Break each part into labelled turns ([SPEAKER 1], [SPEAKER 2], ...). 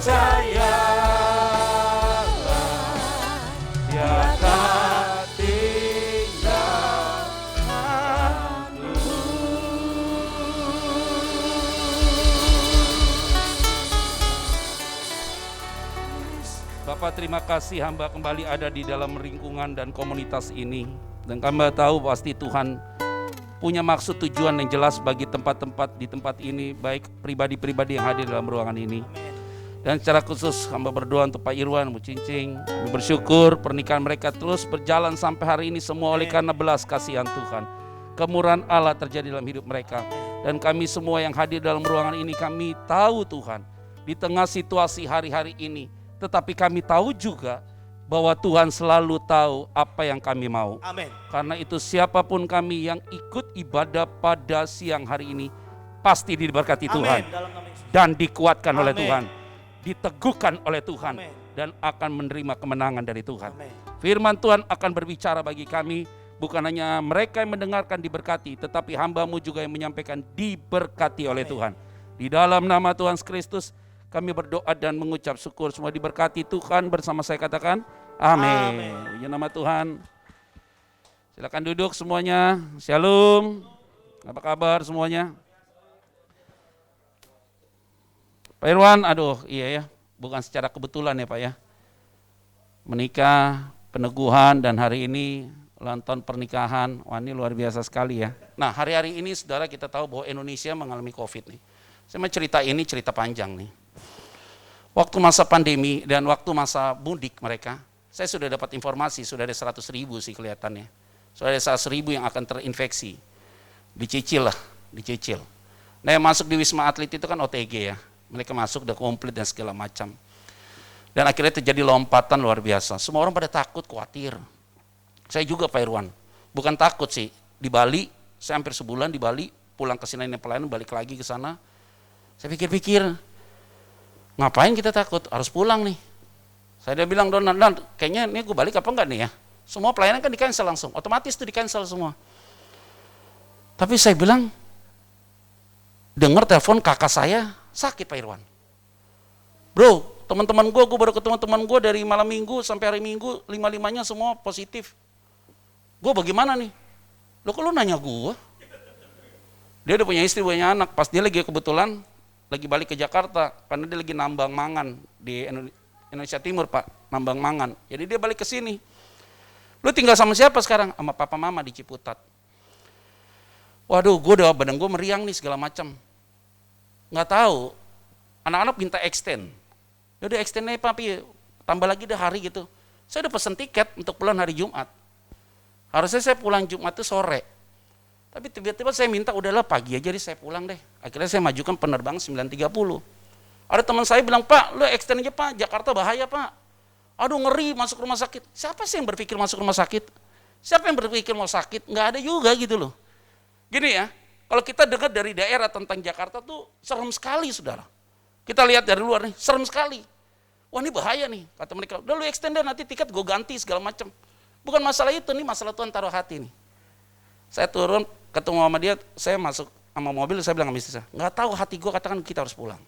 [SPEAKER 1] Bapak, terima kasih hamba kembali ada di dalam lingkungan dan komunitas ini. Dan hamba tahu pasti Tuhan punya maksud tujuan yang jelas bagi tempat-tempat di tempat ini, baik pribadi-pribadi yang hadir dalam ruangan ini. Dan secara khusus hamba berdoa untuk Pak Irwan, Bu Cincing. Kami bersyukur pernikahan mereka terus berjalan sampai hari ini semua oleh karena belas kasihan Tuhan. Kemurahan Allah terjadi dalam hidup mereka. Dan kami semua yang hadir dalam ruangan ini, kami tahu Tuhan, di tengah situasi hari-hari ini, tetapi kami tahu juga bahwa Tuhan selalu tahu apa yang kami mau.
[SPEAKER 2] Amin.
[SPEAKER 1] Karena itu siapapun kami yang ikut ibadah pada siang hari ini pasti diberkati Tuhan. Dan dikuatkan oleh Tuhan, diteguhkan oleh Tuhan.
[SPEAKER 2] Amin.
[SPEAKER 1] Dan akan menerima kemenangan dari Tuhan.
[SPEAKER 2] Amin.
[SPEAKER 1] Firman Tuhan akan berbicara bagi kami. Bukan hanya mereka yang mendengarkan diberkati, tetapi hamba-Mu juga yang menyampaikan diberkati oleh Tuhan. Di dalam nama Tuhan Kristus kami berdoa dan mengucap syukur, semua diberkati Tuhan bersama saya katakan amin. Ya nama Tuhan. Silakan duduk semuanya. Shalom. Apa kabar semuanya? Pak Irwan, aduh iya ya, bukan secara kebetulan ya Pak ya. Menikah, peneguhan, dan hari ini ulang tahun pernikahan. Wah, ini luar biasa sekali ya. Nah, hari-hari ini saudara kita tahu bahwa Indonesia mengalami COVID nih. Saya mau cerita ini cerita panjang nih. Waktu masa pandemi dan waktu masa mudik mereka, saya sudah dapat informasi, sudah ada 100.000 sih kelihatannya. Sudah ada 100.000 yang akan terinfeksi. Dicicil lah, dicicil. Nah, yang masuk di Wisma Atlet itu kan OTG ya. Mereka masuk udah komplit dan segala macam. Dan akhirnya terjadi lompatan luar biasa. Semua orang pada takut, khawatir. Saya juga Pak Irwan, bukan takut sih. Di Bali, saya hampir sebulan di Bali, pulang ke sini pelayanan, balik lagi ke sana. Saya pikir-pikir, ngapain kita takut? Harus pulang nih. Saya bilang, Donald, kayaknya ini gue balik apa enggak nih ya? Semua pelayanan kan di-cancel langsung, otomatis tuh di-cancel semua. Tapi saya bilang, dengar telepon kakak saya sakit Pak Irwan. Bro, teman-teman gue baru ketemu teman gue dari malam minggu sampai hari minggu, 5-5-nya semua positif. Gue bagaimana nih? Loh kok lu nanya gue? Dia udah punya istri, punya anak, pas dia lagi kebetulan, lagi balik ke Jakarta, karena dia lagi nambang mangan di Indonesia Timur Pak, nambang mangan. Jadi dia balik ke sini. Lu tinggal sama siapa sekarang? Sama papa mama di Ciputat. Waduh, badan gue meriang nih segala macam. Nggak tahu, anak-anak minta extend. Yaudah extend aja papi, tambah lagi deh hari gitu. Saya udah pesen tiket untuk pulang hari Jumat. Harusnya saya pulang Jumat itu sore. Tapi tiba-tiba saya minta udahlah pagi aja deh saya pulang deh. Akhirnya saya majukan penerbangan 9.30. Ada teman saya bilang, Pak, lu extend aja Pak, Jakarta bahaya Pak. Aduh ngeri masuk rumah sakit. Siapa sih yang berpikir masuk rumah sakit? Siapa yang berpikir mau sakit? Nggak ada juga gitu loh. Gini ya, kalau kita dengar dari daerah tentang Jakarta tuh serem sekali saudara. Kita lihat dari luar nih, serem sekali. Wah ini bahaya nih, kata mereka. Udah lu extend deh, nanti tiket gue ganti segala macam. Bukan masalah itu nih, masalah Tuhan taruh hati nih. Saya turun, ketemu sama dia, saya masuk sama mobil, saya bilang sama istri saya, nggak tahu hati gue katakan kita harus pulang.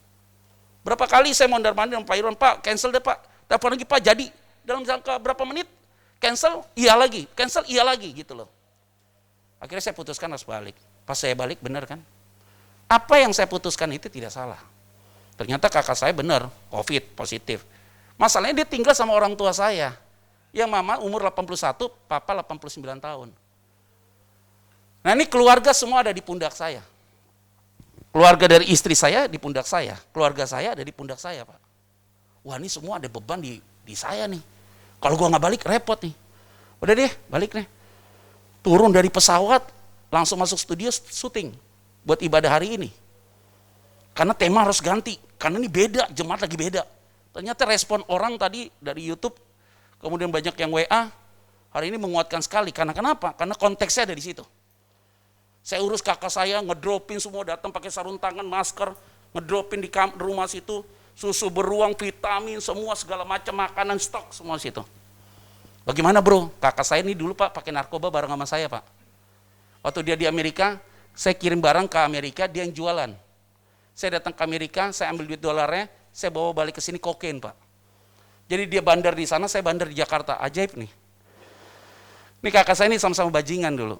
[SPEAKER 1] Berapa kali saya mondar-mandir sama Pak Irwan, Pak cancel deh Pak, telepon lagi Pak jadi, dalam jangka berapa menit, cancel, iya lagi gitu loh. Akhirnya saya putuskan harus balik. Pas saya balik benar kan, apa yang saya putuskan itu tidak salah. Ternyata kakak saya benar, COVID positif. Masalahnya dia tinggal sama orang tua saya, yang mama umur 81, papa 89 tahun. Nah ini keluarga semua ada di pundak saya. Keluarga dari istri saya di pundak saya. Keluarga saya ada di pundak saya Pak. Wah ini semua ada beban di saya nih. Kalau gua nggak balik repot nih. Udah deh balik nih. Turun dari pesawat langsung masuk studio syuting. Buat ibadah hari ini. Karena tema harus ganti. Karena ini beda, jemaat lagi beda. Ternyata respon orang tadi dari YouTube. Kemudian banyak yang WA. Hari ini menguatkan sekali. Karena kenapa? Karena konteksnya ada di situ. Saya urus kakak saya, ngedropin semua, datang pakai sarung tangan, masker, ngedropin di rumah situ, susu beruang, vitamin, semua segala macam makanan stok semua situ. Bagaimana bro? Kakak saya ini dulu Pak pakai narkoba bareng sama saya Pak. Waktu dia di Amerika, saya kirim barang ke Amerika, dia yang jualan. Saya datang ke Amerika, saya ambil duit dolarnya, saya bawa balik ke sini kokain, Pak. Jadi dia bandar di sana, saya bandar di Jakarta. Ajaib nih. Ini kakak saya ini sama-sama bajingan dulu.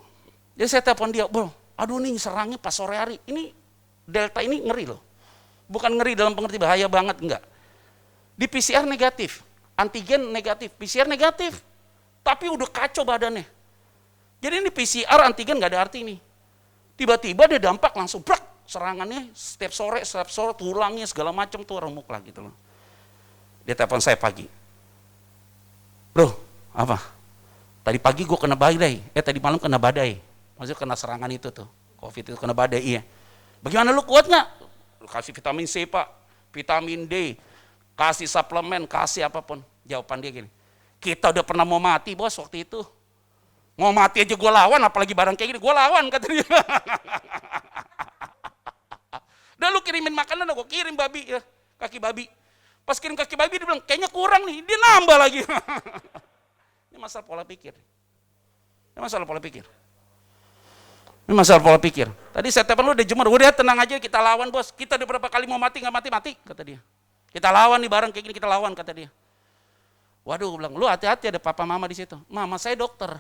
[SPEAKER 1] Jadi saya telepon dia, bro, aduh nih serangnya pas sore hari. Ini Delta ini ngeri loh. Bukan ngeri dalam pengerti bahaya banget, enggak. Di PCR negatif, antigen negatif, PCR negatif. Tapi udah kacau badannya. Jadi ini PCR antigen nggak ada arti nih. Tiba-tiba dia dampak langsung brak, serangannya setiap sore tulangnya segala macam tuh remuk lah gitu loh. Dia telepon saya pagi. Bro, apa? Tadi pagi gue kena badai, tadi malam kena badai. Maksudnya kena serangan itu tuh, COVID itu kena badai, iya. Bagaimana lu kuat nggak? Kasih vitamin C Pak, vitamin D, kasih suplemen, kasih apapun. Jawaban dia gini, kita udah pernah mau mati bos waktu itu. Mau mati aja gue lawan, apalagi barang kayak gini, gue lawan kata dia. Udah lu kirimin makanan, gue kirim babi ya, kaki babi. Pas kirim kaki babi dia bilang, kayaknya kurang nih, dia nambah lagi. Ini masalah pola pikir. Ini masalah pola pikir. Ini masalah pola pikir. Tadi saya telepon lu udah jemur, udah tenang aja kita lawan bos. Kita udah berapa kali mau mati, nggak mati-mati, kata dia. Kita lawan nih barang kayak gini, kita lawan, kata dia. Waduh, gue bilang, lu hati-hati ada papa mama di situ. Mama saya dokter.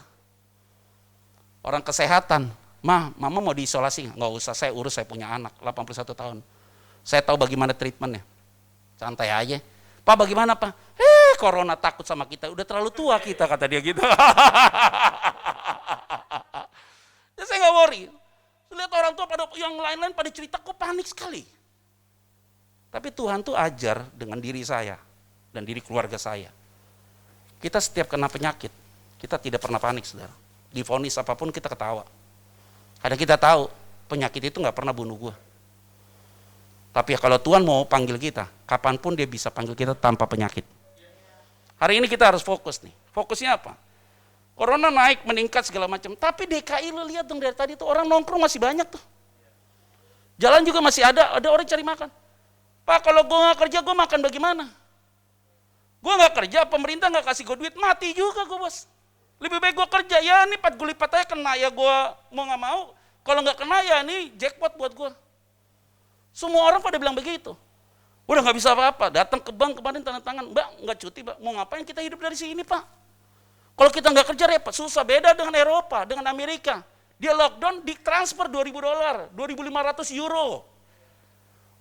[SPEAKER 1] Orang kesehatan, mama mau diisolasi, nggak usah, saya urus, saya punya anak, 81 tahun. Saya tahu bagaimana treatmentnya, santai aja. Pak bagaimana Pak? Corona takut sama kita, udah terlalu tua kita, kata dia gitu. Ya, saya nggak worry. Lihat orang tua pada yang lain-lain pada cerita, kok panik sekali. Tapi Tuhan tuh ajar dengan diri saya dan diri keluarga saya. Kita setiap kena penyakit, kita tidak pernah panik, saudara. Divonis apapun kita ketawa. Karena kita tahu penyakit itu nggak pernah bunuh gua. Tapi ya kalau Tuhan mau panggil kita, kapanpun dia bisa panggil kita tanpa penyakit. Hari ini kita harus fokus nih. Fokusnya apa? Corona naik, meningkat segala macam. Tapi DKI lo lihat dong dari tadi tuh orang nongkrong masih banyak tuh. Jalan juga masih ada orang cari makan. Pak kalau gua nggak kerja, gua makan bagaimana? Gua nggak kerja, pemerintah nggak kasih gua duit, mati juga gua bos. Lebih baik gue kerja, ya nih 4 guli lipat aja kena, ya gue mau gak mau. Kalau gak kena ya nih jackpot buat gue. Semua orang pada bilang begitu. Udah gak bisa apa-apa, datang ke bank kemarin tanda tangan, Mbak gak cuti Mbak, mau ngapain kita hidup dari sini Pak? Kalau kita gak kerja repot, susah, beda dengan Eropa, dengan Amerika. Dia lockdown, ditransfer $2.000, 2.500 euro.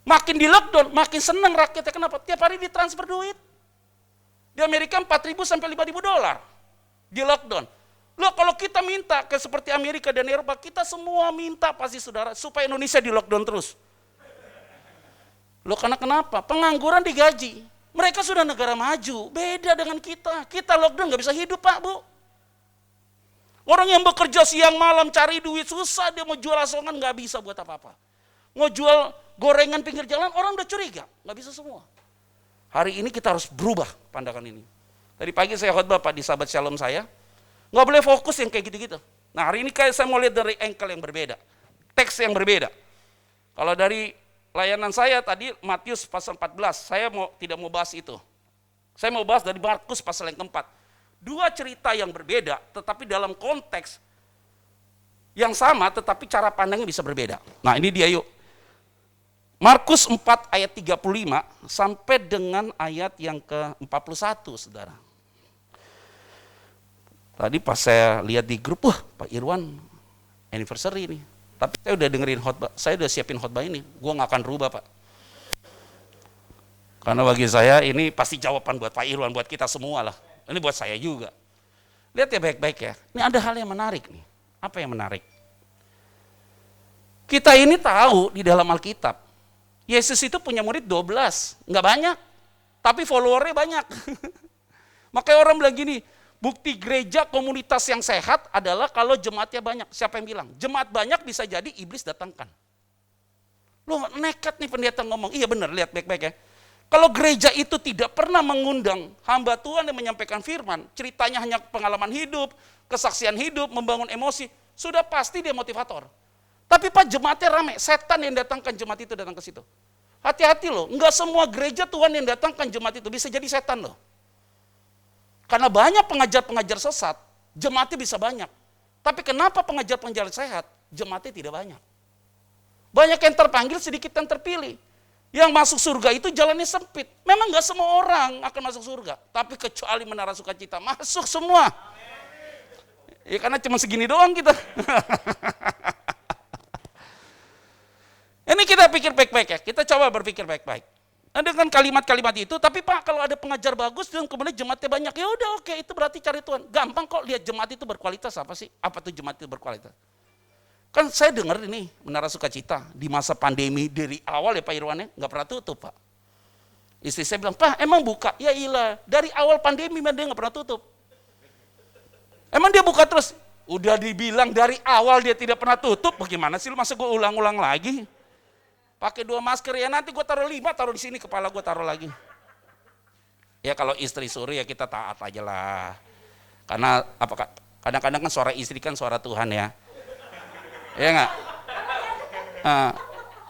[SPEAKER 1] Makin di lockdown, makin seneng rakyatnya, kenapa? Tiap hari ditransfer duit. Di Amerika 4.000 sampai $5.000. Di lockdown. Loh kalau kita minta ke seperti Amerika dan Eropa, kita semua minta pasti saudara, supaya Indonesia di lockdown terus. Loh karena kenapa? Pengangguran digaji. Mereka sudah negara maju, beda dengan kita. Kita lockdown gak bisa hidup Pak, Bu. Orang yang bekerja siang malam cari duit susah, dia mau jual asongan gak bisa buat apa-apa. Mau jual gorengan pinggir jalan, orang udah curiga, gak bisa semua. Hari ini kita harus berubah pandangan ini. Tadi pagi saya khotbah Pak di Sahabat Shalom saya, nggak boleh fokus yang kayak gitu-gitu. Nah hari ini saya mau lihat dari angle yang berbeda, teks yang berbeda. Kalau dari layanan saya tadi Matius pasal 14, saya tidak mau bahas itu. Saya mau bahas dari Markus pasal yang keempat. Dua cerita yang berbeda, tetapi dalam konteks yang sama, tetapi cara pandangnya bisa berbeda. Nah ini dia yuk. Markus 4 ayat 35 sampai dengan ayat yang ke-41, saudara. Tadi pas saya lihat di grup, wah Pak Irwan anniversary nih. Tapi saya udah dengerin khotbah, saya udah siapin khotbah ini. Gue gak akan rubah Pak. Karena bagi saya ini pasti jawaban buat Pak Irwan, buat kita semua lah. Ini buat saya juga. Lihat ya baik-baik ya. Ini ada hal yang menarik nih. Apa yang menarik? Kita ini tahu di dalam Alkitab, Yesus itu punya murid 12. Nggak banyak, tapi followernya banyak. Makanya orang bilang gini, bukti gereja komunitas yang sehat adalah kalau jemaatnya banyak. Siapa yang bilang? Jemaat banyak bisa jadi iblis datangkan. Loh nekat nih pendeta ngomong, iya benar, lihat baik-baik ya. Kalau gereja itu tidak pernah mengundang hamba Tuhan yang menyampaikan firman, ceritanya hanya pengalaman hidup, kesaksian hidup, membangun emosi, sudah pasti dia motivator. Tapi Pak jemaatnya rame, setan yang datangkan jemaat itu datang ke situ. Hati-hati loh, enggak semua gereja Tuhan yang datangkan jemaat itu bisa jadi setan loh. Karena banyak pengajar-pengajar sesat, jemaatnya bisa banyak. Tapi kenapa pengajar-pengajar sehat, jemaatnya tidak banyak? Banyak yang terpanggil, sedikit yang terpilih. Yang masuk surga itu jalannya sempit. Memang nggak semua orang akan masuk surga. Tapi kecuali menara sukacita, masuk semua. Ya karena cuma segini doang kita. Ini kita pikir baik-baik ya. Kita coba berpikir baik-baik. Nah, dengan kalimat-kalimat itu, tapi Pak kalau ada pengajar bagus dan kemudian jemaatnya banyak, ya udah oke, itu berarti cari Tuhan. Gampang kok lihat jemaat itu berkualitas apa sih? Apa tuh jemaat itu berkualitas? Kan saya dengar ini Menara Sukacita di masa pandemi dari awal ya Pak Irwannya nggak pernah tutup Pak. Istri saya bilang, Pak emang buka? Ya iyalah, dari awal pandemi dia nggak pernah tutup. Emang dia buka terus? Udah dibilang dari awal dia tidak pernah tutup, bagaimana sih lu masa gue ulang-ulang lagi? Pakai 2 masker ya nanti gue taruh 5, taruh di sini, kepala gue taruh lagi. Ya kalau istri suruh ya kita taat aja lah. Karena apa? Kadang-kadang kan suara istri kan suara Tuhan ya. Ya enggak?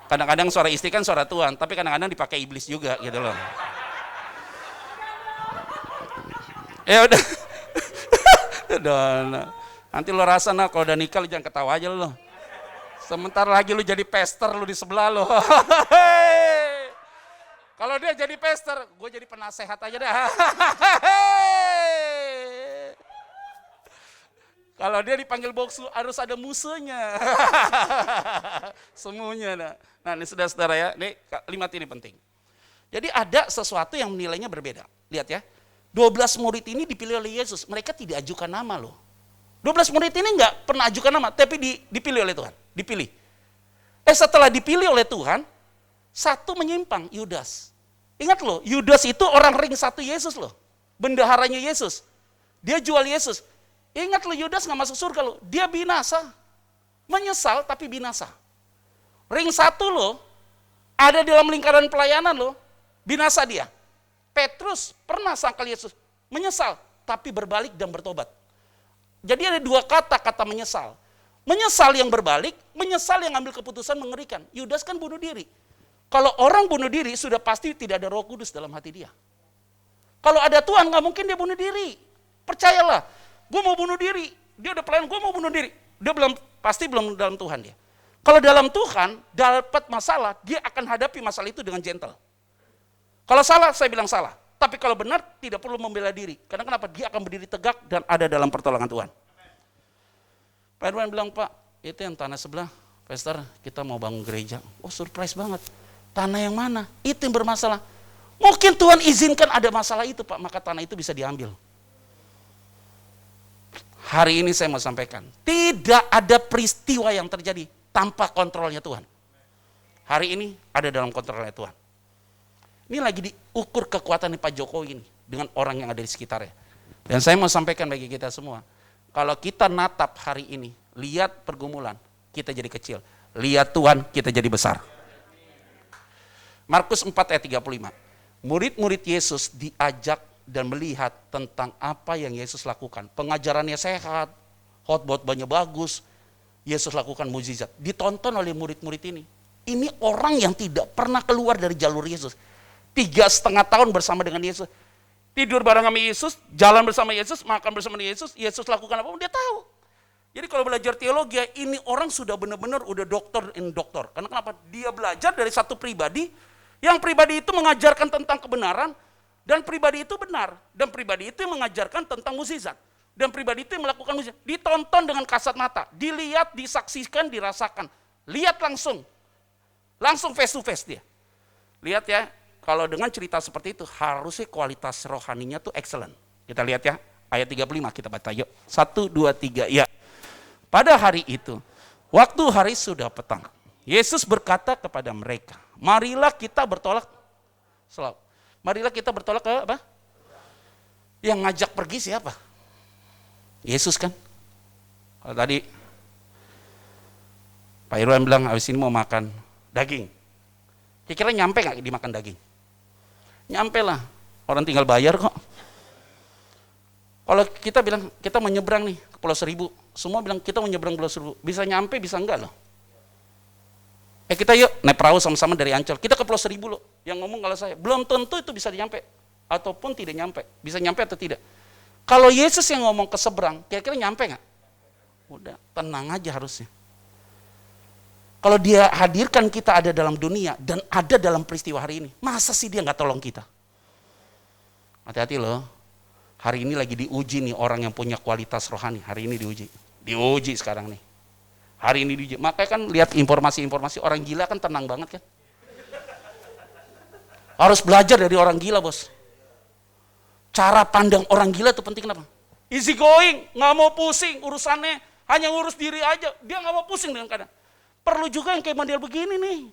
[SPEAKER 1] Kadang-kadang suara istri kan suara Tuhan, tapi kadang-kadang dipakai iblis juga gitu loh. Ya udah. Nanti lo rasa nah kalau udah nikah lu jangan ketawa aja lo. Sebentar lagi lu jadi pester lu di sebelah lo. Kalau dia jadi pester, gue jadi penasehat aja dah. Kalau dia dipanggil boksu harus ada musuhnya. Semuanya. Nah ini saudara-saudara ya, ini kalimat ini penting. Jadi ada sesuatu yang nilainya berbeda. Lihat ya, 12 murid ini dipilih oleh Yesus. Mereka tidak ajukan nama loh. 12 murid ini enggak pernah ajukan nama, tapi dipilih oleh Tuhan. Dipilih. Setelah dipilih oleh Tuhan, satu menyimpang, Yudas. Ingat loh, Yudas itu orang ring satu Yesus loh. Bendaharanya Yesus. Dia jual Yesus. Ingat lo Yudas gak masuk surga lo, dia binasa. Menyesal tapi binasa. Ring satu lo, ada di dalam lingkaran pelayanan lo, binasa dia. Petrus pernah sangkal Yesus, menyesal tapi berbalik dan bertobat. Jadi ada 2 kata menyesal. Menyesal yang berbalik, menyesal yang ambil keputusan mengerikan. Yudas kan bunuh diri. Kalau orang bunuh diri sudah pasti tidak ada Roh Kudus dalam hati dia. Kalau ada Tuhan gak mungkin dia bunuh diri. Percayalah. Gue mau bunuh diri, dia udah pelayan, gue mau bunuh diri. Dia pasti belum dalam Tuhan dia. Kalau dalam Tuhan, dapat masalah, dia akan hadapi masalah itu dengan gentle. Kalau salah, saya bilang salah. Tapi kalau benar, tidak perlu membela diri. Karena kenapa? Dia akan berdiri tegak dan ada dalam pertolongan Tuhan. Pak Irwan bilang, Pak, itu yang tanah sebelah, Pastor, kita mau bangun gereja. Oh surprise banget. Tanah yang mana? Itu yang bermasalah. Mungkin Tuhan izinkan ada masalah itu Pak, maka tanah itu bisa diambil. Hari ini saya mau sampaikan, tidak ada peristiwa yang terjadi tanpa kontrolnya Tuhan. Hari ini ada dalam kontrolnya Tuhan. Ini lagi diukur kekuatan Pak Jokowi ini dengan orang yang ada di sekitarnya. Dan saya mau sampaikan bagi kita semua, kalau kita natap hari ini, lihat pergumulan, kita jadi kecil. Lihat Tuhan, kita jadi besar. Markus 4 ayat 35. Murid-murid Yesus diajak dan melihat tentang apa yang Yesus lakukan. Pengajarannya sehat, khotbahnya bagus, Yesus lakukan mukjizat. Ditonton oleh murid-murid ini. Ini orang yang tidak pernah keluar dari jalur Yesus. 3,5 tahun bersama dengan Yesus. Tidur bareng sama Yesus, jalan bersama Yesus, makan bersama Yesus, Yesus lakukan apa pun dia tahu. Jadi kalau belajar teologi, ini orang sudah benar-benar udah dokter in doktor. Karena kenapa? Dia belajar dari satu pribadi, yang pribadi itu mengajarkan tentang kebenaran, dan pribadi itu benar, dan pribadi itu yang mengajarkan tentang mukjizat, dan pribadi itu yang melakukan mukjizat. Ditonton dengan kasat mata, dilihat, disaksikan, dirasakan, lihat langsung face to face dia. Lihat ya, kalau dengan cerita seperti itu harusnya kualitas rohaninya tuh excellent. Kita lihat ya, ayat 35 kita baca yuk. 1, 2, 3 ya. Pada hari itu, waktu hari sudah petang, Yesus berkata kepada mereka, marilah kita bertolak. Marilah kita bertolak ke apa? Yang ngajak pergi siapa? Yesus kan? Kalau tadi Pak Irwan bilang habis ini mau makan daging. Kira-kira nyampe gak dimakan daging? Nyampe lah, orang tinggal bayar kok. Kalau kita bilang kita mau nyebrang nih ke Pulau Seribu, semua bilang kita mau nyebrang Pulau Seribu, bisa nyampe bisa enggak loh. Kita yuk naik perahu sama-sama dari Ancol, kita ke Pulau Seribu loh. Yang ngomong kalau saya, belum tentu itu bisa nyampe, ataupun tidak nyampe, bisa nyampe atau tidak. Kalau Yesus yang ngomong ke seberang, kira-kira nyampe nggak? Udah, tenang aja harusnya. Kalau dia hadirkan kita ada dalam dunia dan ada dalam peristiwa hari ini, masa sih dia nggak tolong kita? Hati-hati loh. Hari ini lagi diuji nih orang yang punya kualitas rohani. Hari ini diuji. Diuji sekarang nih. Hari ini diuji. Makanya kan lihat informasi-informasi orang gila kan tenang banget kan. Harus belajar dari orang gila, bos. Cara pandang orang gila itu penting kenapa? Easy going, nggak mau pusing urusannya. Hanya ngurus diri aja. Dia nggak mau pusing dengan keadaan. Perlu juga yang kayak model begini nih.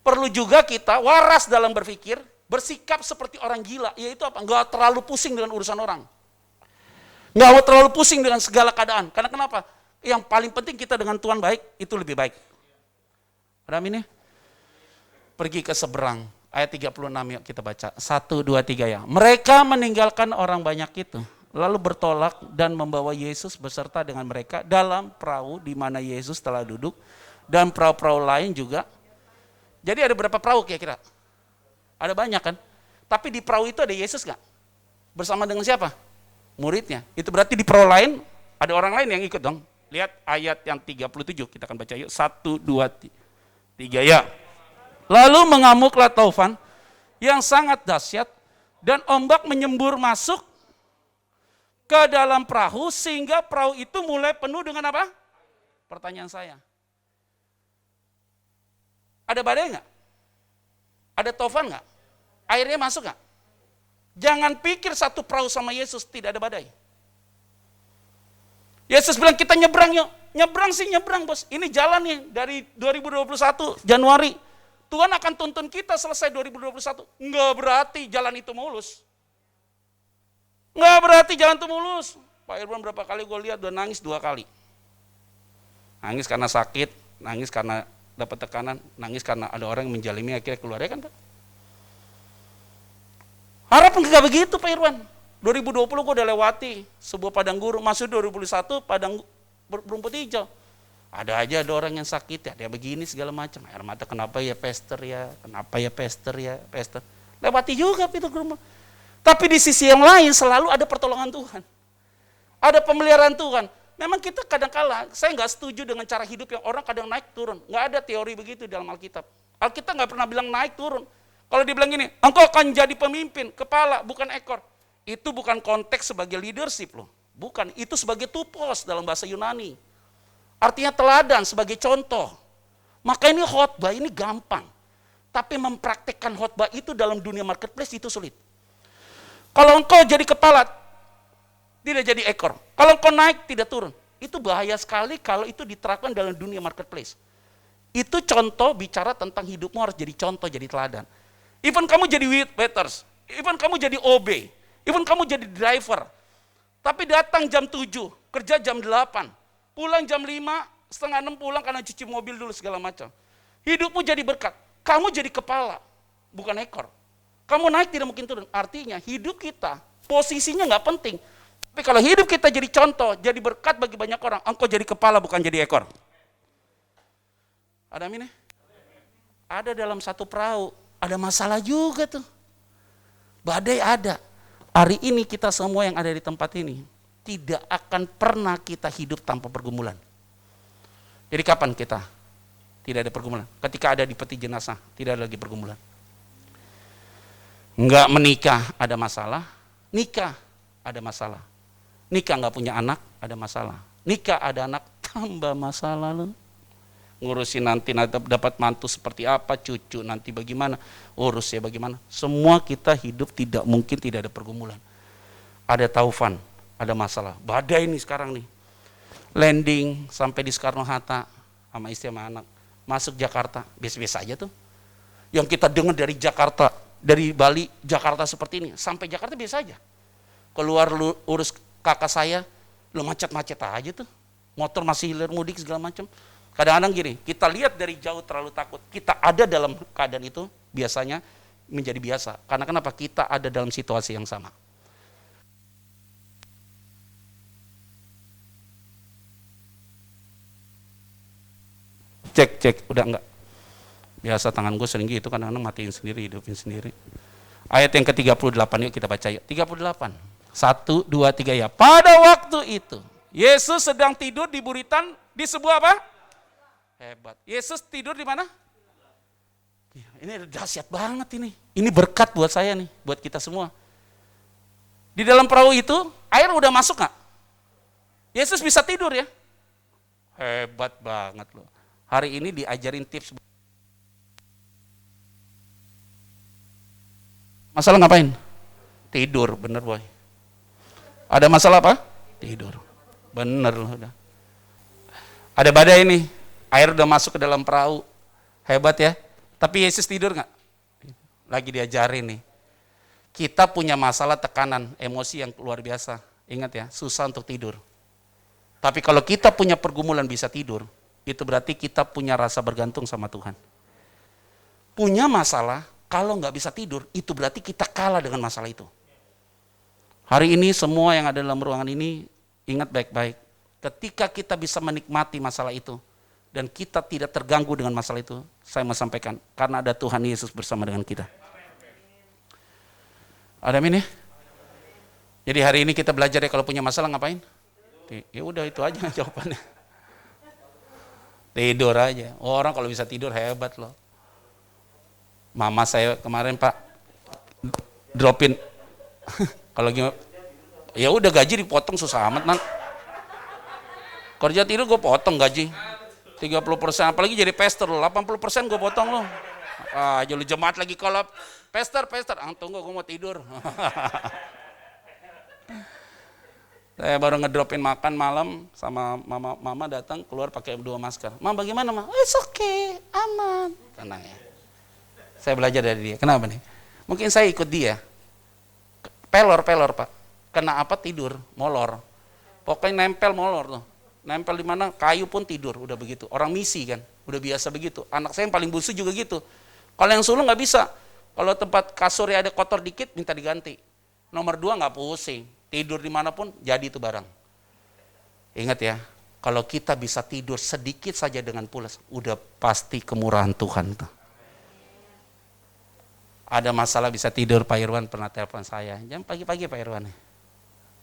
[SPEAKER 1] Perlu juga kita waras dalam berpikir. Bersikap seperti orang gila, yaitu apa? Nggak terlalu pusing dengan urusan orang. Nggak terlalu pusing dengan segala keadaan. Karena kenapa? Yang paling penting kita dengan Tuhan baik, itu lebih baik. Ada amin ya? Pergi ke seberang, ayat 36 yuk kita baca. 1, 2, 3 ya. Mereka meninggalkan orang banyak itu, lalu bertolak dan membawa Yesus beserta dengan mereka dalam perahu di mana Yesus telah duduk, dan perahu-perahu lain juga. Jadi ada berapa perahu kira-kira? Ada banyak kan? Tapi di perahu itu ada Yesus nggak? Bersama dengan siapa? Muridnya. Itu berarti di perahu lain ada orang lain yang ikut dong. Lihat ayat yang 37, kita akan baca yuk. 1, 2, 3 ya. Lalu mengamuklah taufan yang sangat dahsyat dan ombak menyembur masuk ke dalam perahu sehingga perahu itu mulai penuh dengan apa? Pertanyaan saya. Ada badai nggak? Ada taufan nggak? Airnya masuk nggak? Jangan pikir satu perahu sama Yesus tidak ada badai. Yesus bilang kita nyebrang yuk. Nyebrang sih nyebrang bos. Ini jalan nih dari 2021 Januari. Tuhan akan tuntun kita selesai 2021. Nggak berarti jalan itu mulus. Nggak berarti jalan itu mulus. Pak Irwan berapa kali gue lihat udah nangis 2 kali. Nangis karena sakit, nangis karena dapat tekanan, nangis karena ada orang yang menjalimi akhirnya keluar ya kan Pak? Harap nggak begitu Pak Irwan. 2020 gue udah lewati sebuah padang gurun, masuk 2021 padang berumput hijau. Ada aja ada orang yang sakit, ada yang begini segala macam. Air mata kenapa ya pester ya, kenapa ya pester ya, pester. Lewati juga itu rumah. Tapi di sisi yang lain selalu ada pertolongan Tuhan. Ada pemeliharaan Tuhan. Memang kita kadang-kala, saya nggak setuju dengan cara hidup yang orang kadang naik turun. Nggak ada teori begitu dalam Alkitab. Alkitab nggak pernah bilang naik turun. Kalau dibilang gini, engkau akan jadi pemimpin, kepala, bukan ekor. Itu bukan konteks sebagai leadership loh. Bukan, itu sebagai tupos dalam bahasa Yunani. Artinya teladan, sebagai contoh. Maka ini khotbah, ini gampang. Tapi mempraktekkan khotbah itu dalam dunia marketplace itu sulit. Kalau engkau jadi kepala, tidak jadi ekor. Kalau engkau naik, tidak turun. Itu bahaya sekali kalau itu diterapkan dalam dunia marketplace. Itu contoh bicara tentang hidupmu harus jadi contoh, jadi teladan. Even kamu jadi waiters, even kamu jadi OB, even kamu jadi driver. Tapi datang jam 7, kerja jam 8, pulang jam 5, setengah 6 pulang karena cuci mobil dulu segala macam. Hidupmu jadi berkat, kamu jadi kepala, bukan ekor. Kamu naik tidak mungkin turun, artinya hidup kita, posisinya nggak penting. Tapi kalau hidup kita jadi contoh, jadi berkat bagi banyak orang, engkau jadi kepala bukan jadi ekor. Ada amin ya? Ada dalam satu perahu, ada masalah juga tuh. Badai ada. Hari ini kita semua yang ada di tempat ini, tidak akan pernah kita hidup tanpa pergumulan. Jadi kapan kita tidak ada pergumulan? Ketika ada di peti jenazah, tidak ada lagi pergumulan. Enggak menikah, ada masalah. Nikah, ada masalah. Nikah enggak punya anak, ada masalah. Nikah ada anak, tambah masalah loh. Ngurusin nanti dapat mantu seperti apa, cucu nanti bagaimana, urus ya bagaimana. Semua kita hidup tidak mungkin tidak ada pergumulan. Ada taufan, ada masalah. Badai nih sekarang nih. Landing sampai di Soekarno-Hatta sama istri sama anak. Masuk Jakarta, biasa-biasa aja tuh. Yang kita dengar dari Jakarta, dari Bali, Jakarta seperti ini. Sampai Jakarta biasa aja. Keluar lu urus kakak saya, lu macet-macet aja tuh. Motor masih hilir mudik segala macam. Kadang-kadang gini, kita lihat dari jauh terlalu takut. Kita ada dalam keadaan itu biasanya menjadi biasa. Karena kenapa? Kita ada dalam situasi yang sama. Cek, udah enggak. Biasa tangan gue sering gitu, kadang-kadang matiin sendiri, hidupin sendiri. Ayat yang ke-38 yuk kita baca yuk. 38. 1, 2, 3 ya. Pada waktu itu, Yesus sedang tidur di buritan di sebuah apa? Hebat. Yesus tidur di mana? Ini dahsyat banget ini. Ini berkat buat saya nih, buat kita semua. Di dalam perahu itu, air udah masuk nggak? Yesus bisa tidur ya? Hebat banget loh. Hari ini diajarin tips. Masalah ngapain? Tidur, bener boy. Ada masalah apa? Tidur. Bener loh udah. Ada badai nih, air udah masuk ke dalam perahu. Hebat ya. Tapi Yesus tidur nggak? Lagi diajarin nih. Kita punya masalah tekanan, emosi yang luar biasa. Ingat ya, susah untuk tidur. Tapi kalau kita punya pergumulan bisa tidur, itu berarti kita punya rasa bergantung sama Tuhan. Punya masalah, kalau nggak bisa tidur, itu berarti kita kalah dengan masalah itu. Hari ini semua yang ada dalam ruangan ini, ingat baik-baik. Ketika kita bisa menikmati masalah itu, dan kita tidak terganggu dengan masalah itu, saya mau sampaikan, karena ada Tuhan Yesus bersama dengan kita. Ada amin ya? Jadi hari ini kita belajar ya, kalau punya masalah ngapain? Ya udah itu aja jawabannya. Tidur aja. Orang kalau bisa tidur hebat loh. Mama saya kemarin Pak dropin kalau ya udah gaji dipotong susah amat man. Kerja tidur gue potong gaji 30%, apalagi jadi pester lo 80% gue potong lo. Aja lu jemaat lagi kalau pester, tunggu gue mau tidur. Saya baru ngedropin makan malam sama mama datang keluar pakai 2 masker. Mama bagaimana Ma? It's okay, aman. Tenang ya. Saya belajar dari dia. Kenapa nih? Mungkin saya ikut dia. Pelor Pak. Kena apa tidur, molor. Pokoknya nempel molor tuh. Nempel di mana kayu pun tidur, udah begitu. Orang misi kan, udah biasa begitu. Anak saya yang paling busuk juga gitu. Kalau yang sulung nggak bisa. Kalau tempat kasurnya ada kotor dikit, minta diganti. Nomor 2 nggak pusing. Tidur dimanapun, jadi itu barang. Ingat ya, kalau kita bisa tidur sedikit saja dengan pulas, udah pasti kemurahan Tuhan tuh. Ada masalah bisa tidur, Pak Irwan pernah telepon saya. Jam pagi-pagi Pak Irwan.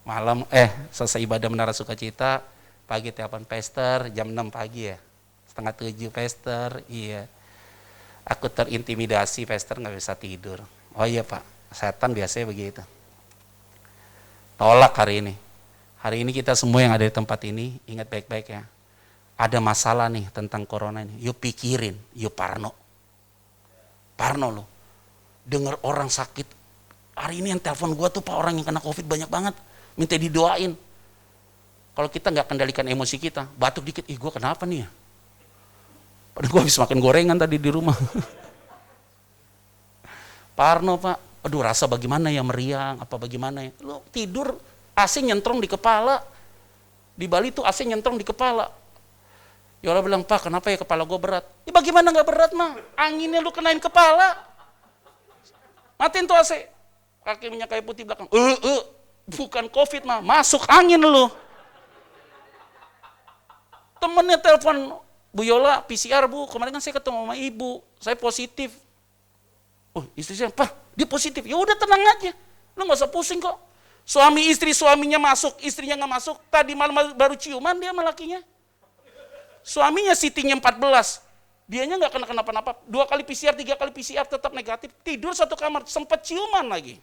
[SPEAKER 1] Malam, selesai ibadah Menara Sukacita, pagi telepon Pastor, jam 6 pagi ya. 6:30 Pastor, iya. Aku terintimidasi, Pastor nggak bisa tidur. Oh iya Pak, setan biasanya begitu. Tolak hari ini. Hari ini kita semua yang ada di tempat ini, ingat baik-baik ya. Ada masalah nih tentang corona ini. Yuk pikirin, yuk parno. Parno loh. Dengar orang sakit. Hari ini yang telepon gue tuh Pak, orang yang kena COVID banyak banget. Minta didoain. Kalau kita nggak kendalikan emosi kita, batuk dikit, gue kenapa nih ya? Padahal gue habis makan gorengan tadi di rumah. Parno Pak, aduh rasa bagaimana ya, meriang, apa bagaimana ya. Lo tidur, AC nyentrong di kepala. Di Bali tuh AC nyentrong di kepala. Yola bilang, Pak kenapa ya kepala gue berat? Ya bagaimana nggak berat mah? Anginnya lu kenain kepala. Matiin tuh AC. Kaki minyak kayu putih belakang. Bukan COVID mah, masuk angin lu. Temennya telepon, Bu Yola PCR Bu, kemarin kan saya ketemu sama ibu, saya positif. Oh istri saya, Pak dia positif, ya udah tenang aja, lu nggak usah pusing kok. Suami istri, suaminya masuk, istrinya nggak masuk, tadi malam baru ciuman dia sama lakinya. Suaminya sittingnya 14, dianya nggak kena kenapa-napa, 2 kali PCR, 3 kali PCR tetap negatif, tidur satu kamar, sempat ciuman lagi.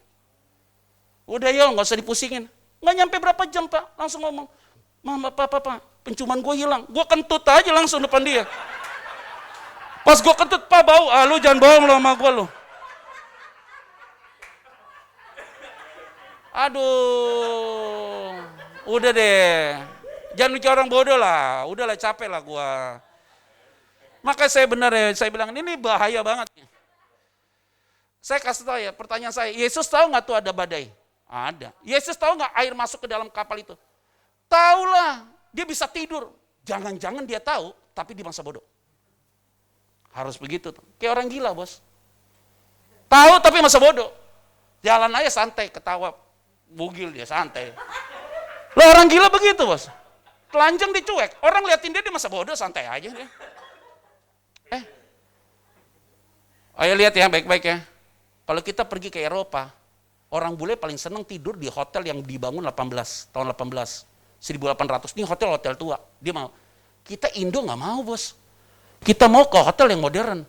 [SPEAKER 1] Udah ya nggak usah dipusingin, nggak nyampe berapa jam Pak, langsung ngomong, Mama Pak, penciuman gue hilang, gue kentut aja langsung depan dia. Pas gue kentut, Pak bau, lu jangan bohong lo sama gue lo. Aduh, udah deh, jangan bicara orang bodoh lah, udahlah capek lah gue. Maka saya benar ya, saya bilang ini bahaya banget. Saya kasih tahu ya, pertanyaan saya, Yesus tahu nggak tuh ada badai? Ada. Yesus tahu nggak air masuk ke dalam kapal itu? Taulah, dia bisa tidur. Jangan-jangan dia tahu, tapi di masa bodoh. Harus begitu tuh. Kayak orang gila bos. Tahu tapi masa bodoh. Jalan aja santai, ketawa. Bugil dia, santai. Lah orang gila begitu bos. Telanjang dicuek. Orang liatin dia masa bodoh, santai aja dia. Ayo lihat ya, baik-baik ya. Kalau kita pergi ke Eropa, orang bule paling senang tidur di hotel yang dibangun tahun 18. 1800, ini hotel tua, dia mau. Kita Indo nggak mau bos. Kita mau ke hotel yang modern.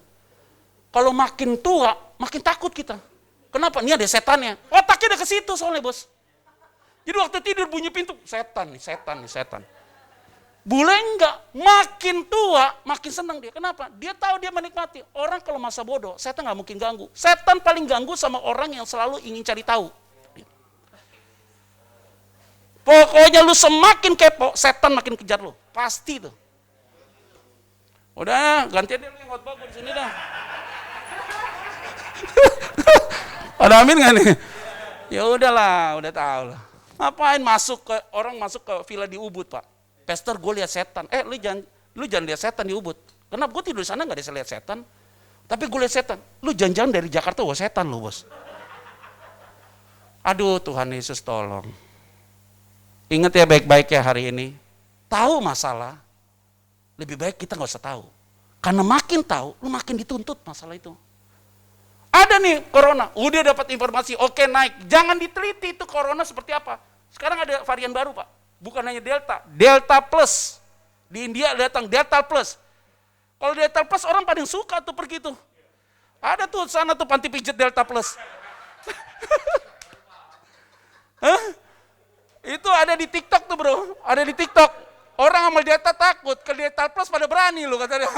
[SPEAKER 1] Kalau makin tua, makin takut kita. Kenapa? Ini ada setannya. Otaknya udah ke situ soalnya, bos. Jadi waktu tidur bunyi pintu, setan nih, setan nih, setan. Bule enggak, makin tua, makin senang dia. Kenapa? Dia tahu dia menikmati. Orang kalau masa bodoh, setan nggak mungkin ganggu. Setan paling ganggu sama orang yang selalu ingin cari tahu. Pokoknya lu semakin kepo, setan makin kejar lu. Pasti tuh. Udah, gantian deh lu yang khotbah di sini dah. Ada amin nggak nih? Ya udahlah, udah tahu lah. Ngapain masuk ke villa di Ubud, Pak? Pastor, gue lihat setan. Lu jangan lihat setan di Ubud. Kenapa? Gue tidur di sana nggak bisa lihat setan. Tapi gue lihat setan. Lu jangan-jangan dari Jakarta, wah setan lu, bos. Aduh, Tuhan Yesus tolong. Ingat ya baik-baik ya hari ini. Tahu masalah, lebih baik kita nggak usah tahu. Karena makin tahu, lu makin dituntut masalah itu. Ada nih corona, udah dapat informasi, oke naik. Jangan diteliti itu corona seperti apa. Sekarang ada varian baru, Pak. Bukan hanya Delta, Delta Plus. Di India datang Delta Plus. Kalau Delta Plus orang paling suka tuh pergi tuh. Ada tuh sana tuh panti pijat Delta Plus. Hah? Itu ada di TikTok tuh, bro. Ada di TikTok. Orang sama Delta takut, ke Delta Plus pada berani loh kata dia.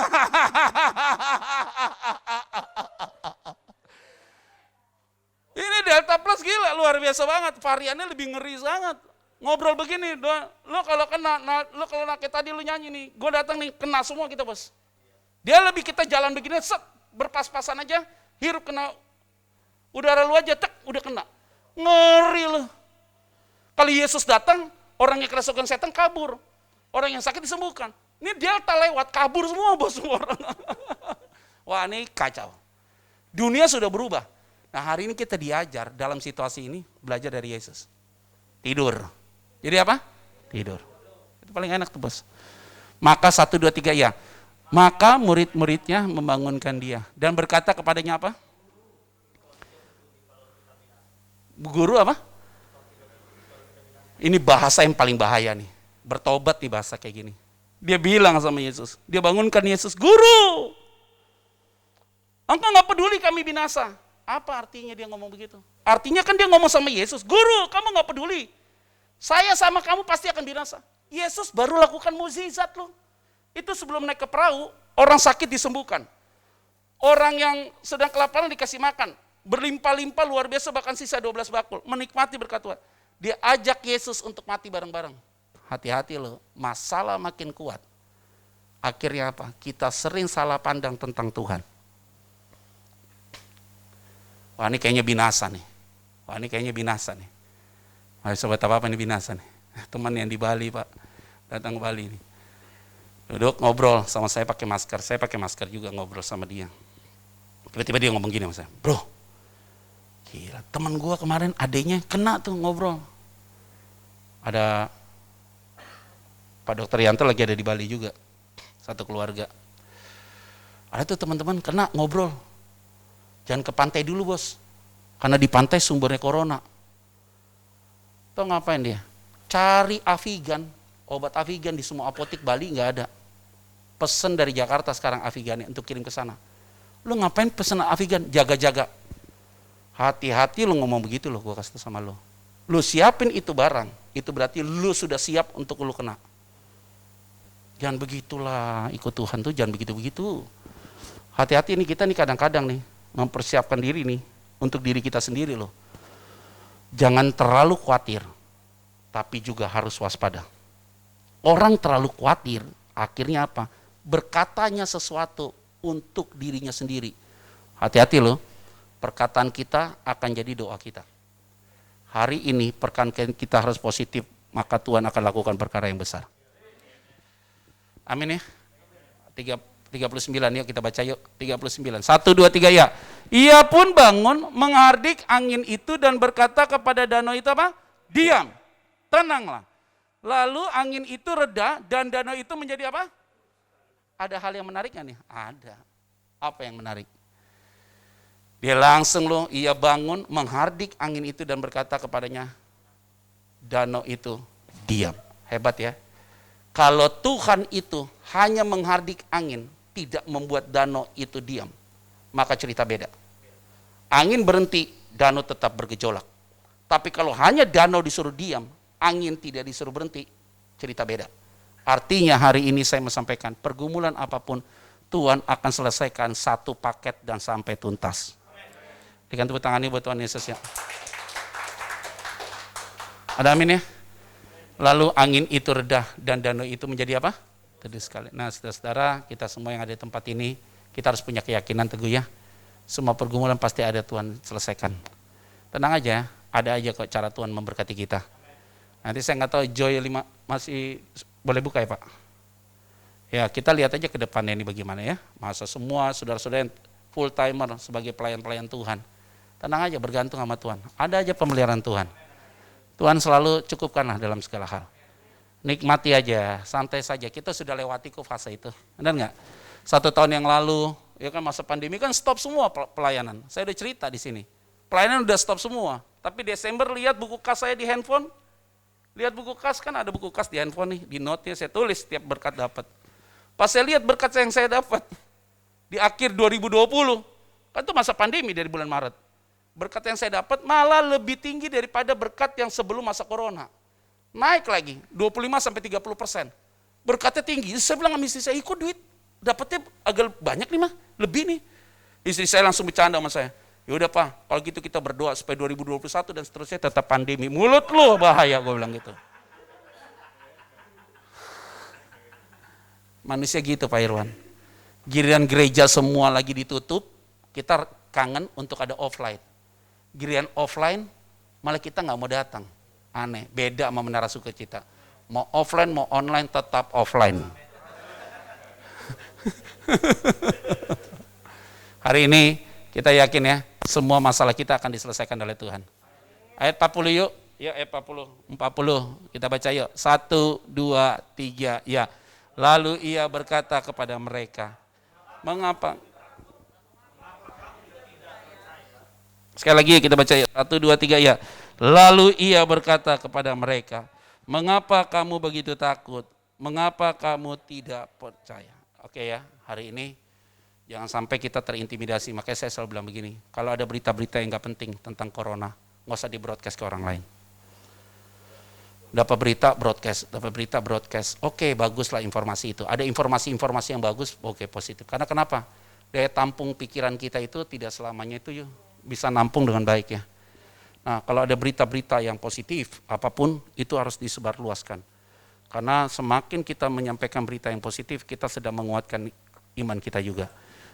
[SPEAKER 1] Ini Delta Plus gila, luar biasa banget. Variannya lebih ngeri sangat. Ngobrol begini, lo kalau kayak tadi lo nyanyi nih, gue datang nih, kena semua kita, bos. Dia lebih kita jalan begini, set, berpas-pasan aja, hirup kena udara lu aja, tek, udah kena. Ngeri lo. Kalau Yesus datang, orang yang kerasukan setan kabur. Orang yang sakit disembuhkan. Ini Delta lewat, kabur semua, bos, semua orang. Wah, ini kacau. Dunia sudah berubah. Nah, hari ini kita diajar dalam situasi ini, belajar dari Yesus. Tidur. Jadi apa? Tidur. Itu paling enak tuh, bos. Maka 1, 2, 3 ya. Maka murid-muridnya membangunkan dia. Dan berkata kepadanya apa? Guru apa? Ini bahasa yang paling bahaya nih. Bertobat nih bahasa kayak gini. Dia bilang sama Yesus. Dia bangunkan Yesus. Guru! Engkau gak peduli kami binasa. Apa artinya dia ngomong begitu? Artinya kan dia ngomong sama Yesus. Guru, kamu gak peduli. Saya sama kamu pasti akan binasa. Yesus baru lakukan mukjizat loh. Itu sebelum naik ke perahu, orang sakit disembuhkan. Orang yang sedang kelaparan dikasih makan. Berlimpah-limpah luar biasa, bahkan sisa 12 bakul. Menikmati berkat Tuhan. Dia ajak Yesus untuk mati bareng-bareng. Hati-hati loh, masalah makin kuat. Akhirnya apa? Kita sering salah pandang tentang Tuhan. Wah, ini kayaknya binasa nih. Wah, ini kayaknya binasa nih. Wah, sobat apa ini binasa nih. Teman yang di Bali, Pak. Datang ke Bali nih. Duduk ngobrol sama saya pakai masker. Saya pakai masker juga ngobrol sama dia. Tiba-tiba dia ngomong gini sama saya. Bro, gila, teman gua kemarin adiknya kena tuh ngobrol. Ada Pak Dokter Yanto lagi ada di Bali juga. Satu keluarga. Ada tuh teman-teman kena ngobrol. Jangan ke pantai dulu, bos. Karena di pantai sumbernya corona. Tahu ngapain dia? Cari Avigan, obat Avigan di semua apotek Bali nggak ada. Pesen dari Jakarta sekarang Avigan untuk kirim ke sana. Lu ngapain pesen Avigan? Jaga-jaga. Hati-hati lu ngomong begitu loh, gua kasih tahu sama lu. Lu siapin itu barang, itu berarti lu sudah siap untuk lu kena. Jangan begitulah, ikut Tuhan tuh jangan begitu-begitu. Hati-hati nih kita nih kadang-kadang nih mempersiapkan diri nih untuk diri kita sendiri loh. Jangan terlalu khawatir, tapi juga harus waspada. Orang terlalu khawatir, akhirnya apa? Berkatanya sesuatu untuk dirinya sendiri. Hati-hati loh, perkataan kita akan jadi doa kita. Hari ini perkataan kita harus positif, maka Tuhan akan lakukan perkara yang besar. Amin ya. 39 yuk kita baca yuk. 39. 1, 2, 3 ya. Ia pun bangun menghardik angin itu dan berkata kepada danau itu apa? Diam, tenanglah. Lalu angin itu reda dan danau itu menjadi apa? Ada hal yang menariknya nih? Ada. Apa yang menarik? Dia langsung loh, ia bangun menghardik angin itu dan berkata kepadanya, danau itu diam. Hebat ya. Kalau Tuhan itu hanya menghardik angin, tidak membuat danau itu diam, maka cerita beda. Angin berhenti, danau tetap bergejolak. Tapi kalau hanya danau disuruh diam, angin tidak disuruh berhenti, cerita beda. Artinya hari ini saya mau sampaikan, pergumulan apapun, Tuhan akan selesaikan satu paket dan sampai tuntas. Berikan tepuk tangan ini buat Tuhan Yesus ya. Ada amin ya? Lalu angin itu reda dan danau itu menjadi apa? Teduh sekali. Nah saudara-saudara, kita semua yang ada di tempat ini, kita harus punya keyakinan teguh ya. Semua pergumulan pasti ada Tuhan selesaikan. Tenang aja, ada aja kok cara Tuhan memberkati kita. Nanti saya nggak tahu Joy 5 masih boleh buka ya Pak? Ya kita lihat aja ke depannya ini bagaimana ya. Masa semua saudara-saudara yang full timer sebagai pelayan-pelayan Tuhan. Tenang aja, bergantung sama Tuhan. Ada aja pemeliharaan Tuhan. Tuhan selalu cukupkanlah dalam segala hal. Nikmati aja, santai saja. Kita sudah lewati kok fase itu. Benar nggak? 1 tahun yang lalu, ya kan masa pandemi kan stop semua pelayanan. Saya udah cerita di sini. Pelayanan udah stop semua. Tapi Desember lihat buku kas saya di handphone. Lihat buku kas, kan ada buku kas di handphone nih. Di note-nya saya tulis setiap berkat dapat. Pas saya lihat berkat yang saya dapat di akhir 2020, kan itu masa pandemi dari bulan Maret. Berkat yang saya dapat malah lebih tinggi daripada berkat yang sebelum masa corona. Naik lagi 25-30%. Berkatnya tinggi. Saya bilang sama istri saya, ikut duit dapatnya agak banyak nih mah, lebih nih. Istri saya langsung bercanda sama saya. Ya udah Pak, kalau gitu kita berdoa supaya 2021 dan seterusnya tetap pandemi. Mulut lu bahaya, gue bilang gitu. Manusia gitu Pak Irwan. Giliran gereja semua lagi ditutup, kita kangen untuk ada offline. Giliran offline, malah kita nggak mau datang. Aneh, beda sama Menara Sukacita. Mau offline, mau online, tetap offline. Hari ini kita yakin ya, semua masalah kita akan diselesaikan oleh Tuhan. Ayat 40 yuk, ya ayat 40, kita baca yuk. 1, 2, 3, ya. Lalu ia berkata kepada mereka, mengapa? Sekali lagi kita baca ya, 1, 2, 3 ya. Lalu ia berkata kepada mereka, mengapa kamu begitu takut? Mengapa kamu tidak percaya? Oke ya, hari ini jangan sampai kita terintimidasi. Makanya saya selalu bilang begini, kalau ada berita-berita yang gak penting tentang corona, nggak usah di-broadcast ke orang lain. Dapat berita, broadcast. Oke, baguslah informasi itu. Ada informasi-informasi yang bagus, oke, positif. Karena kenapa? Daya tampung pikiran kita itu tidak selamanya itu bisa nampung dengan baik ya. Nah, kalau ada berita-berita yang positif, apapun itu harus disebarluaskan. Karena semakin kita menyampaikan berita yang positif, kita sedang menguatkan iman kita juga.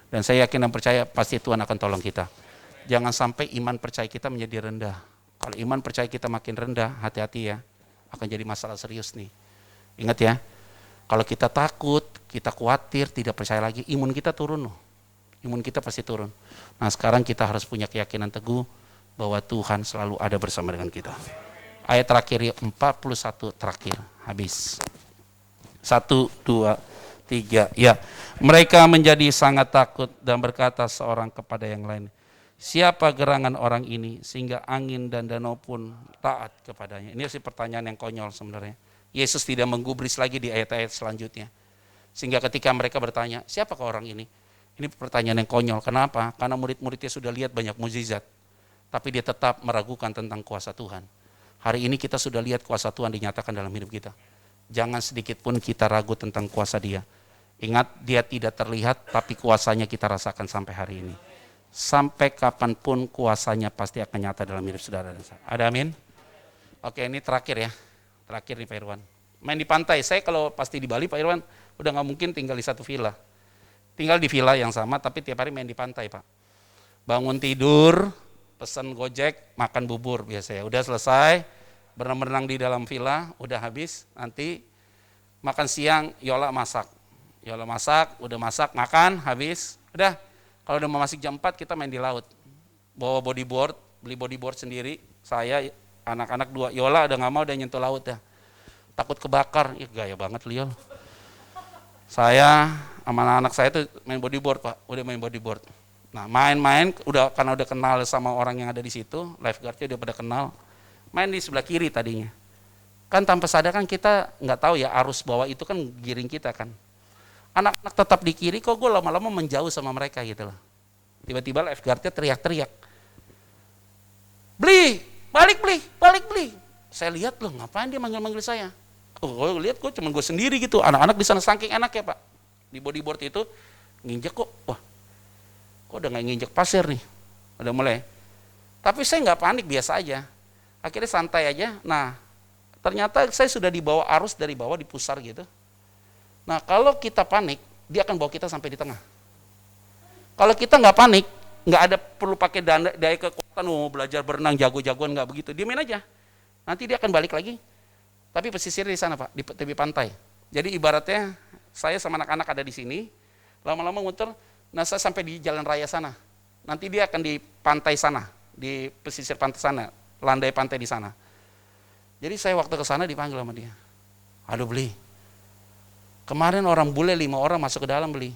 [SPEAKER 1] Dan saya yakin dan percaya pasti Tuhan akan tolong kita. Jangan sampai iman percaya kita menjadi rendah. Kalau iman percaya kita makin rendah, hati-hati ya, akan jadi masalah serius nih. Ingat ya, kalau kita takut, kita khawatir, tidak percaya lagi, imun kita turun loh. Imun kita pasti turun. Nah sekarang kita harus punya keyakinan teguh bahwa Tuhan selalu ada bersama dengan kita. Ayat terakhir 41 terakhir, habis. 1, 2, 3, ya. Mereka menjadi sangat takut dan berkata seorang kepada yang lain, siapa gerangan orang ini sehingga angin dan danau pun taat kepadanya? Ini sih pertanyaan yang konyol sebenarnya. Yesus tidak menggubris lagi di ayat-ayat selanjutnya. Sehingga ketika mereka bertanya, siapakah orang ini? Ini pertanyaan yang konyol. Kenapa? Karena murid-muridnya sudah lihat banyak mukjizat, tapi dia tetap meragukan tentang kuasa Tuhan. Hari ini kita sudah lihat kuasa Tuhan dinyatakan dalam hidup kita. Jangan sedikit pun kita ragu tentang kuasa Dia. Ingat, Dia tidak terlihat, tapi kuasanya kita rasakan sampai hari ini. Sampai kapanpun kuasanya pasti akan nyata dalam hidup saudara dan saya. Ada amin? Oke, ini terakhir ya. Terakhir nih Pak Irwan. Main di pantai, saya kalau pasti di Bali Pak Irwan, udah gak mungkin tinggal di satu villa. Tinggal di villa yang sama, tapi tiap hari main di pantai Pak. Bangun tidur, pesan Gojek, makan bubur biasanya. Udah selesai, berenang-berenang di dalam villa, udah habis. Nanti makan siang, Yola masak. Udah masak, makan, habis. Udah, kalau udah mau masuk jam 4, kita main di laut. Bawa bodyboard, beli bodyboard sendiri. Saya, anak-anak 2, Yola udah gak mau, udah nyentuh laut ya. Takut kebakar, ya gaya banget Liol. Saya sama anak saya tuh main bodyboard Pak, udah main bodyboard. Nah main-main, karena udah kenal sama orang yang ada di situ, lifeguardnya udah pada kenal, main di sebelah kiri tadinya. Kan tanpa sadar kan kita nggak tahu ya arus bawah itu kan giring kita kan. Anak-anak tetap di kiri, kok gue lama-lama menjauh sama mereka gitu loh. Tiba-tiba lifeguardnya teriak-teriak, beli, balik beli. Saya lihat loh, ngapain dia manggil-manggil saya? Oh, gue lihat cuma gue sendiri gitu. Anak-anak di sana saking enak ya Pak. Di bodyboard itu nginjek kok, wah, kok udah nggak nginjek pasir nih, udah mulai. Tapi saya nggak panik, biasa aja. Akhirnya santai aja. Nah, ternyata saya sudah dibawa arus dari bawah, dipusar gitu. Nah, kalau kita panik, dia akan bawa kita sampai di tengah. Kalau kita nggak panik, nggak ada perlu pakai daya kekuatan, belajar berenang jago-jagoan, nggak begitu. Diamin aja. Nanti dia akan balik lagi. Tapi pesisir di sana Pak, di tepi pantai. Jadi ibaratnya saya sama anak-anak ada di sini, lama-lama muter, nah saya sampai di jalan raya sana. Nanti dia akan di pantai sana, di pesisir pantai sana, landai pantai di sana. Jadi saya waktu ke sana dipanggil sama dia. Aduh beli, kemarin orang bule 5 orang masuk ke dalam beli.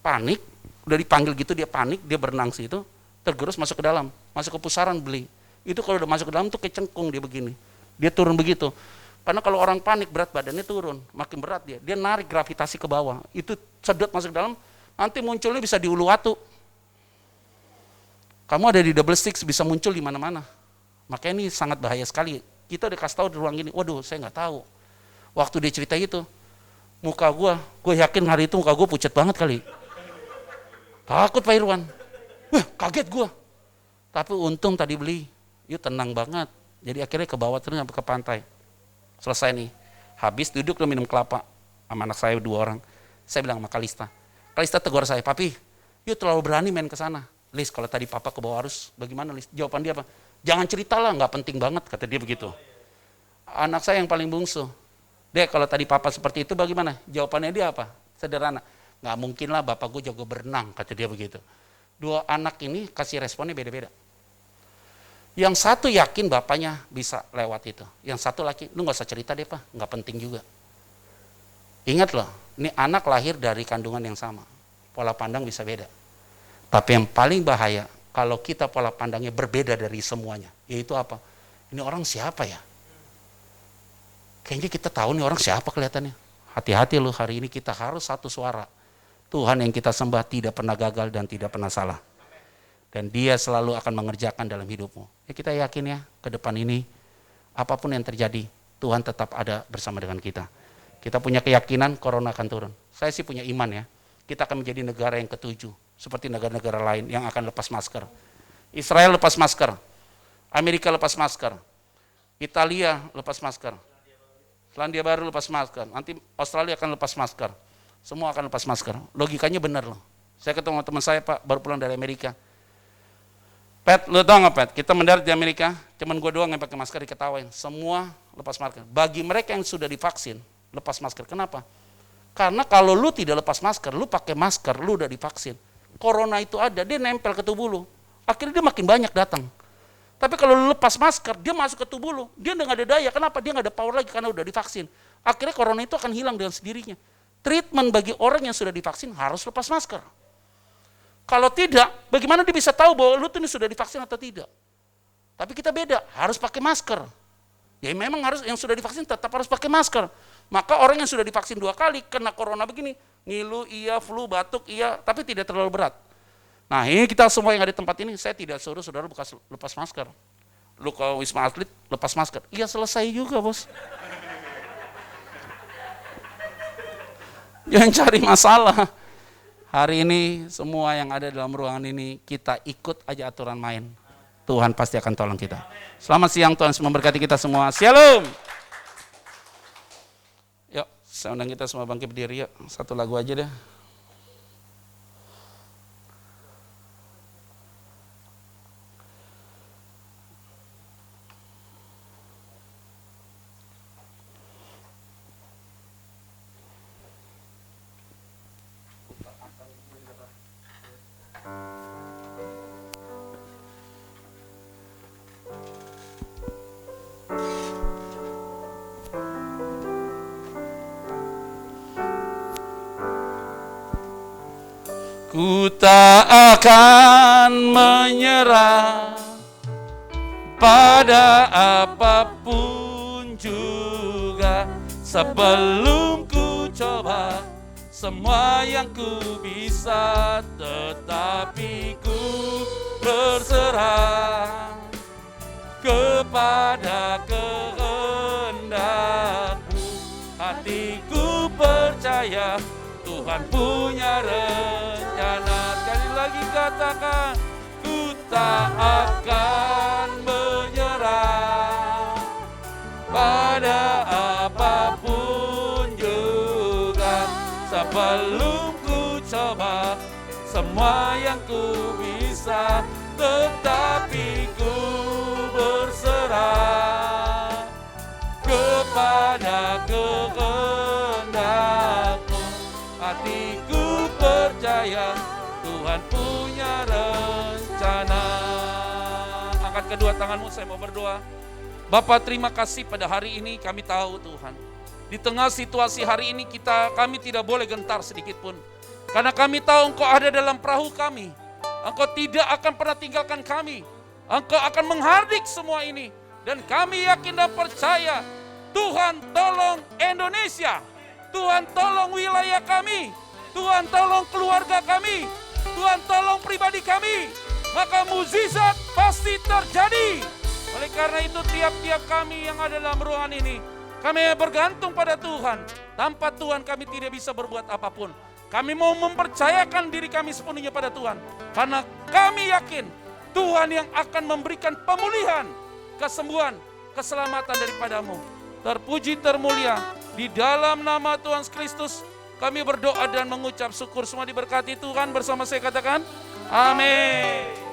[SPEAKER 1] Panik, udah dipanggil gitu dia panik, dia berenang situ, tergerus masuk ke dalam, masuk ke pusaran beli. Itu kalau udah masuk ke dalam tuh kecengkung dia begini. Dia turun begitu. Karena kalau orang panik berat badannya turun, makin berat dia narik gravitasi ke bawah. Itu sedot masuk ke dalam, nanti munculnya bisa di ulu watu. Kamu ada di double sticks bisa muncul di mana-mana. Makanya ini sangat bahaya sekali. Kita udah kasih tahu di ruang gini, waduh saya nggak tahu. Waktu dia cerita itu, muka gue yakin hari itu muka gue pucat banget kali. Takut Pak Irwan. Wah kaget gue. Tapi untung tadi beli, yuk tenang banget. Jadi akhirnya ke bawah terus sampai ke pantai. Selesai nih, habis duduk lo minum kelapa sama anak saya 2 orang. Saya bilang sama Kalista tegur saya, papi, yuk terlalu berani main ke sana. Lis, kalau tadi papa ke bawah arus, bagaimana Lis? Jawaban dia apa? Jangan ceritalah, nggak penting banget, kata dia begitu. Anak saya yang paling bungsu, Dek, kalau tadi papa seperti itu bagaimana? Jawabannya dia apa? Sederhana, nggak mungkin lah bapak gue jago berenang, kata dia begitu. 2 anak ini kasih responnya beda-beda. Yang satu yakin bapaknya bisa lewat itu. Yang satu laki, lu nggak usah cerita deh Pak, nggak penting juga. Ingat loh, ini anak lahir dari kandungan yang sama. Pola pandang bisa beda. Tapi yang paling bahaya, kalau kita pola pandangnya berbeda dari semuanya. Yaitu apa? Ini orang siapa ya? Kayaknya kita tahu nih orang siapa kelihatannya. Hati-hati loh, hari ini kita harus satu suara. Tuhan yang kita sembah tidak pernah gagal dan tidak pernah salah. Dan dia selalu akan mengerjakan dalam hidupmu. Ya kita yakin ya, ke depan ini, apapun yang terjadi, Tuhan tetap ada bersama dengan kita. Kita punya keyakinan corona akan turun. Saya sih punya iman ya, kita akan menjadi negara yang ke-7, seperti negara-negara lain yang akan lepas masker. Israel lepas masker, Amerika lepas masker, Italia lepas masker, Selandia Baru lepas masker, nanti Australia akan lepas masker. Semua akan lepas masker. Logikanya benar loh. Saya ketemu teman saya Pak, baru pulang dari Amerika. Pat, lo tau gak Pat, kita mendarat di Amerika, cuman gue doang yang pakai masker diketawain. Semua lepas masker. Bagi mereka yang sudah divaksin, lepas masker. Kenapa? Karena kalau lu tidak lepas masker, lu pakai masker, lu udah divaksin. Corona itu ada, dia nempel ke tubuh lu. Akhirnya dia makin banyak datang. Tapi kalau lu lepas masker, dia masuk ke tubuh lu. Dia udah gak ada daya, kenapa? Dia gak ada power lagi karena udah divaksin. Akhirnya corona itu akan hilang dengan sendirinya. Treatment bagi orang yang sudah divaksin harus lepas masker. Kalau tidak, bagaimana dia bisa tahu bahwa lu tuh sudah divaksin atau tidak? Tapi kita beda, harus pakai masker. Ya memang harus yang sudah divaksin tetap harus pakai masker. Maka orang yang sudah divaksin 2 kali kena corona begini, ngilu iya, flu, batuk iya, tapi tidak terlalu berat. Nah ini kita semua yang ada di tempat ini, saya tidak suruh saudara lepas masker. Lu ke Wisma Atlet lepas masker, iya selesai juga bos. Jangan cari masalah. Hari ini semua yang ada dalam ruangan ini kita ikut aja aturan main. Tuhan pasti akan tolong kita. Selamat siang, Tuhan memberkati kita semua. Shalom. Yuk, saya undang kita semua bangkit berdiri yuk. Satu lagu aja deh. Ku tak akan menyerah pada apapun juga sebelum ku coba semua yang ku bisa, tetapi ku berserah kepada kehendak-Mu. Hatiku percaya Tuhan punya rencana. Sekali lagi katakan, ku tak akan menyerah pada apapun juga. Sebelum ku coba semua yang ku bisa, tetapi ku berserah kepada kehendak-Mu. Hatiku percaya Tuhan punya rencana. Angkat kedua tanganmu, saya mau berdoa. Bapa, terima kasih pada hari ini. Kami tahu Tuhan, di tengah situasi hari ini kami tidak boleh gentar sedikit pun. Karena kami tahu Engkau ada dalam perahu kami. Engkau tidak akan pernah tinggalkan kami. Engkau akan menghardik semua ini. Dan kami yakin dan percaya, Tuhan tolong Indonesia. Tuhan tolong wilayah kami. Tuhan tolong keluarga kami. Tuhan tolong pribadi kami. Maka mukjizat pasti terjadi. Oleh karena itu tiap-tiap kami yang ada dalam ruangan ini, kami bergantung pada Tuhan. Tanpa Tuhan kami tidak bisa berbuat apapun. Kami mau mempercayakan diri kami sepenuhnya pada Tuhan. Karena kami yakin Tuhan yang akan memberikan pemulihan, kesembuhan, keselamatan daripada-Mu. Terpuji termulia di dalam nama Tuhan Kristus kami berdoa dan mengucap syukur. Semua diberkati Tuhan, bersama saya katakan amin.